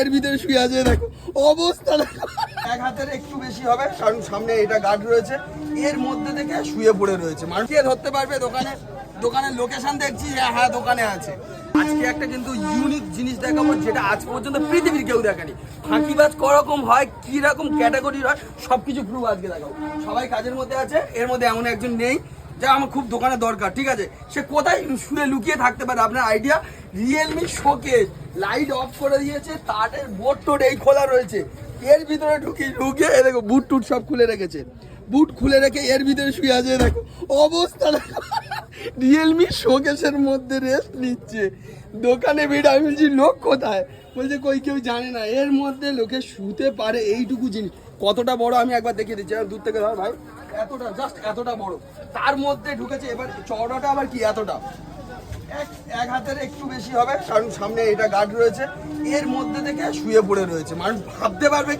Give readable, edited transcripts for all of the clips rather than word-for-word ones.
এর ভিতরে শুয়ে আছে, দেখো অবস্থা দেখো। এক হাতের একটু বেশি হবে কারণ সামনে এটা গার্ড রয়েছে, এর মধ্যে থেকে শুয়ে পড়ে রয়েছে। মানুষ কে ধরতে পারবে? দোকানের লোকেশন দেখছি, হ্যাঁ দোকানে আছে। আজকে একটা কিন্তু ইউনিক জিনিস দেখাবো যেটা আজ পর্যন্ত পৃথিবীর কেউ দেখেনি। ফাঁকিবাজ করকম হয়, কি রকম ক্যাটাগরি হয়, সবকিছু প্রুফ আজকে দেখাবো। সবাই কাজের মধ্যে আছে, এর মধ্যে এমন একজন নেই যা আমার খুব দোকানে দরকার, ঠিক আছে? সে কোথায় শুয়ে লুকিয়ে থাকতে পারে আপনার idea? Realme showcase light off করে দিয়েছে, তারের বোর্ড টোড এই খোলা রয়েছে, এর ভিতরে ঢুকে দেখো বুট টুট সব খুলে রেখেছে। বুট খুলে রেখে এর ভিতরে শুয়ে আছে, দেখো অবস্থা দেখো। রিয়েলমি শোকেসের মধ্যে রেস্ট নিচ্ছে। দোকানে ভিড়, আমি বলছি লোক কোথায়? বলছে কই কেউ জানে না। এর মধ্যে লোকে শুতে পারে এইটুকু জিনিস। কতটা বড় আমি একবার দেখিয়ে দিচ্ছি, দূর থেকে ধর ভাই, এতটা, জাস্ট এতটা বড়, তার মধ্যে ঢুকেছে। এবার চওড়াটা আবার কি এতটা, এক হাতের একটু বেশি হবে কারণ সামনে এটা গার্ড রয়েছে, এর মধ্যে থেকে শুয়ে পড়ে রয়েছে। মানুষ ভাবতে পারবে?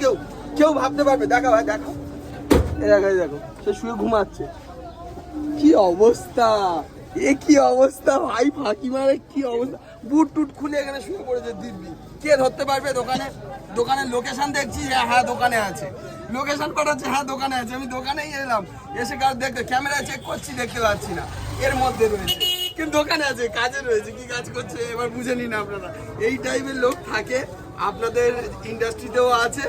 কেউ ভাবতে পারবে? দেখা ভাই, দেখো দেখো সে শুয়ে ঘুমাচ্ছে। কি অবস্থা, এ কি অবস্থা ভাই, ফাঁকি মারে কি অবস্থা। বুট টুট খুলে এখানে শুয়ে পড়েছে দিব্যি। কে ধরতে পারবে? দোকানের লোকেশন দেখছি, হ্যাঁ দোকানে আছে। লোকেশন পাঠাচ্ছে, হ্যাঁ দোকানে আছে। আমি দোকানেই এলাম, এসে কাজ দেখতে ক্যামেরা চেক করছি, দেখতে পাচ্ছি না। এর মধ্যে রয়েছে কিন্তু দোকানে আছে, কাজে রয়েছে। কি কাজ করছে এবার বুঝে নিন আপনারা। এই টাইপের লোক থাকে আপনাদের ইন্ডাস্ট্রিতেও আছে।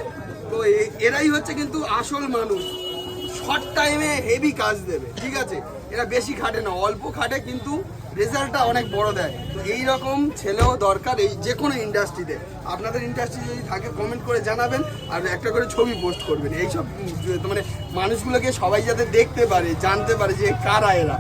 তো এরাই হচ্ছে কিন্তু আসল মানুষ, শর্ট টাইমে হেভি কাজ দেবে, ঠিক আছে? এরা বেশি খাটে না, অল্প খাটে কিন্তু রেজাল্টটা অনেক বড় দেয়। তো এইরকম ছেলেও দরকার এই যে কোনো ইন্ডাস্ট্রিতে। আপনাদের ইন্ডাস্ট্রি যদি থাকে কমেন্ট করে জানাবেন, আর একটা করে ছবি পোস্ট করবেন। এইসব মানে মানুষগুলোকে সবাই যাতে দেখতে পারে, জানতে পারে যে কারা এরা।